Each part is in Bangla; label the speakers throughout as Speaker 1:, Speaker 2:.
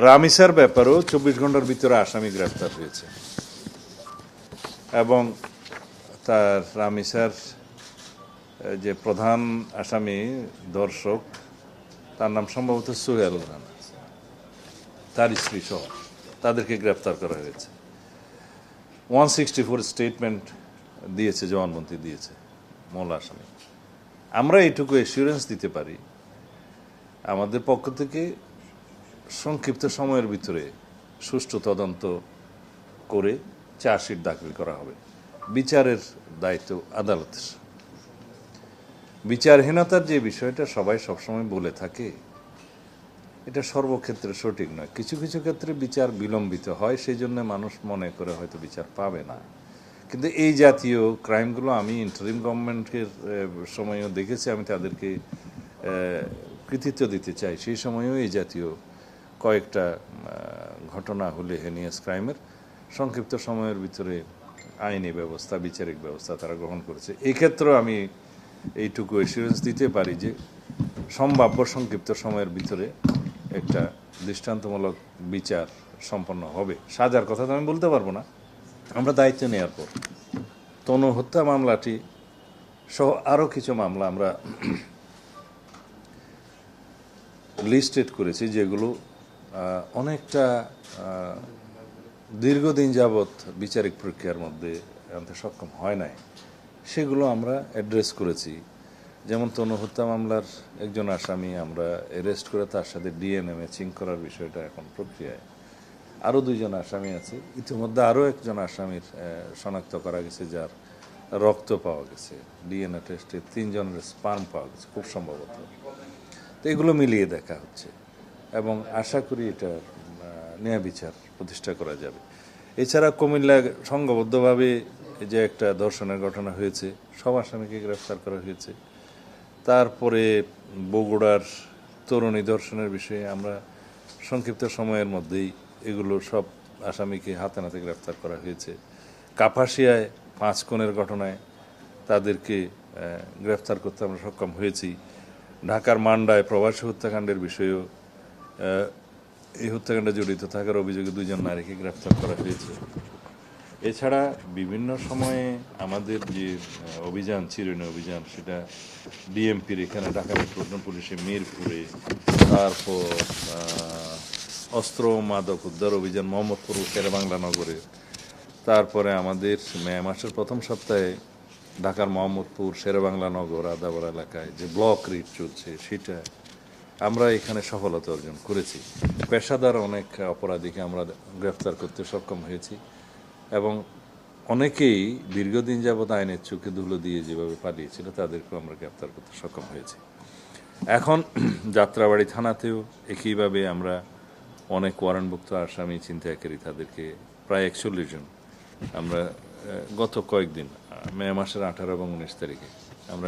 Speaker 1: রামিসার ব্যাপারেও 24 ঘন্টার ভিতরে আসামি গ্রেফতার হয়েছে এবং তার রামিসার যে প্রধান আসামি দর্শক তার নাম সম্ভবত সোহেল রানা, তার স্ত্রী সহ তাদেরকে গ্রেফতার করা হয়েছে। 164 স্টেটমেন্ট দিয়েছে, জবানবন্দি দিয়েছে মূল আসামি। আমরা এইটুকু এসিউরেন্স দিতে পারি, আমাদের পক্ষ থেকে সংক্ষিপ্ত সময়ের ভিতরে সুষ্ঠু তদন্ত করে চার্জশিট দাখিল করা হবে। বিচারের দায়িত্ব আদালতের। বিচারহীনতার যে বিষয়টা সবাই সবসময় বলে থাকে, এটা সর্বক্ষেত্রে সঠিক নয়। কিছু কিছু ক্ষেত্রে বিচার বিলম্বিত হয়, সেই জন্য মানুষ মনে করে হয়তো বিচার পাবে না। কিন্তু এই জাতীয় ক্রাইমগুলো আমি ইন্টারিম গভর্নমেন্টের সময়ও দেখেছি, আমি তাদেরকে কৃতিত্ব দিতে চাই। সেই সময়েও এই জাতীয় কয়েকটা ঘটনা হলে হেনিয়াস ক্রাইমের সংক্ষিপ্ত সময়ের ভিতরে আইনি ব্যবস্থা, বিচারিক ব্যবস্থা তারা গ্রহণ করেছে। এই ক্ষেত্রেও আমি এইটুকু এসিউরেন্স দিতে পারি যে সম্ভাব্য সংক্ষিপ্ত সময়ের ভিতরে একটা দৃষ্টান্তমূলক বিচার সম্পন্ন হবে। সাজার কথা তো আমি বলতে পারবো না। আমরা দায়িত্ব নেওয়ার পর তনু হত্যা মামলাটি সহ আরও কিছু মামলা আমরা লিস্টেড করেছি, যেগুলো অনেকটা দীর্ঘদিন যাবৎ বিচারিক প্রক্রিয়ার মধ্যে আনতে সক্ষম হয় নাই, সেগুলো আমরা অ্যাড্রেস করেছি। যেমন তনু হত্যা মামলার একজন আসামি আমরা অ্যারেস্ট করে তার সাথে ডিএনএ ম্যাচিং করার বিষয়টা এখন প্রক্রিয়ায়। আরও 2 জন আসামি আছে। ইতিমধ্যে আরও একজন আসামির শনাক্ত করা গেছে, যার রক্ত পাওয়া গেছে। ডিএনএ টেস্টে 3 জনের স্পার্ম পাওয়া গেছে খুব সম্ভবত। তো এগুলো মিলিয়ে দেখা হচ্ছে এবং আশা করি এটা ন্যায় বিচার প্রতিষ্ঠা করা যাবে। এছাড়া কুমিল্লা সংঘবদ্ধভাবে যে একটা ধর্ষণের ঘটনা হয়েছে, সব আসামিকে গ্রেফতার করা হয়েছে। তারপরে বগুড়ার তরুণী ধর্ষণের বিষয়ে আমরা সংক্ষিপ্ত সময়ের মধ্যেই এগুলো সব আসামিকে হাতে নাতে গ্রেফতার করা হয়েছে। কাপাসিয়ায় 5 খুনের ঘটনায় তাদেরকে গ্রেফতার করতে আমরা সক্ষম হয়েছি। ঢাকার মান্ডায় প্রবাসী হত্যাকাণ্ডের বিষয়েও এই হত্যাকাণ্ডে জড়িত থাকার অভিযোগে 2 জন নারীকে গ্রেফতার করা হয়েছে। এছাড়া বিভিন্ন সময়ে আমাদের যে অভিযান, চিরুনি অভিযান, সেটা ডিএমপির এখানে ঢাকা মেট্রোপলিটন পুলিশে মিরপুরে, তারপর অস্ত্র মাদক উদ্ধার অভিযান মোহাম্মদপুর শেরেবাংলা নগরে, তারপরে আমাদের মে মাসের প্রথম সপ্তাহে ঢাকার মোহাম্মদপুর শেরেবাংলা নগর আদাবর এলাকায় যে ব্লক রিট চলছে, সেটা আমরা এখানে সফলতা অর্জন করেছি। পেশাদার অনেক অপরাধীকে আমরা গ্রেফতার করতে সক্ষম হয়েছি এবং অনেকেই দীর্ঘদিন যাবৎ আইনের চোখে ধুলো দিয়ে যেভাবে পালিয়েছিল তাদেরকেও আমরা গ্রেফতার করতে সক্ষম হয়েছি। এখন যাত্রাবাড়ি থানাতেও একইভাবে আমরা অনেক ওয়ারেন্টভুক্ত আসামি ছিনতাইকারী, তাদেরকে প্রায় 41 জন আমরা গত কয়েকদিন মে মাসের 18 এবং 19 তারিখে আমরা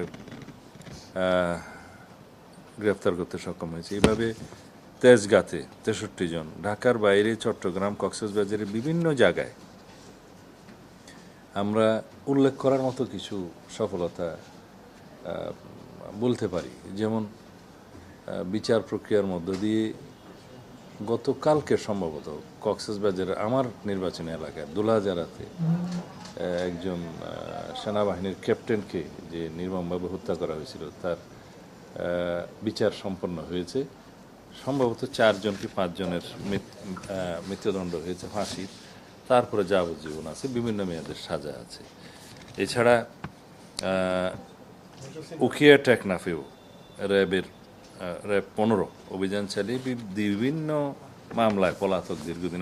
Speaker 1: গ্রেফতার করতে সক্ষম হয়েছে। এইভাবে তেজগাঁতে 63 জন, ঢাকার বাইরে চট্টগ্রাম, কক্সবাজারের বিভিন্ন জায়গায় আমরা উল্লেখ করার মতো কিছু সফলতা বলতে পারি। যেমন বিচার প্রক্রিয়ার মধ্য দিয়ে গতকালকে সম্ভবত কক্সবাজারের আমার নির্বাচনী এলাকায় দুলাজারাতে একজন সেনাবাহিনীর ক্যাপ্টেনকে যে নির্মমভাবে হত্যা করা হয়েছিল, তার বিচার সম্পন্ন হয়েছে। সম্ভবত 4 জনকে 5 জনের মৃত্যুদণ্ড হয়েছে ফাঁসির, তারপরে যাবজ্জীবন আছে, বিভিন্ন মেয়াদের সাজা আছে। এছাড়া উখিয়া টেকনাফেও র্যাব 15 অভিযান চালিয়ে বিভিন্ন মামলায় পলাতক দীর্ঘদিন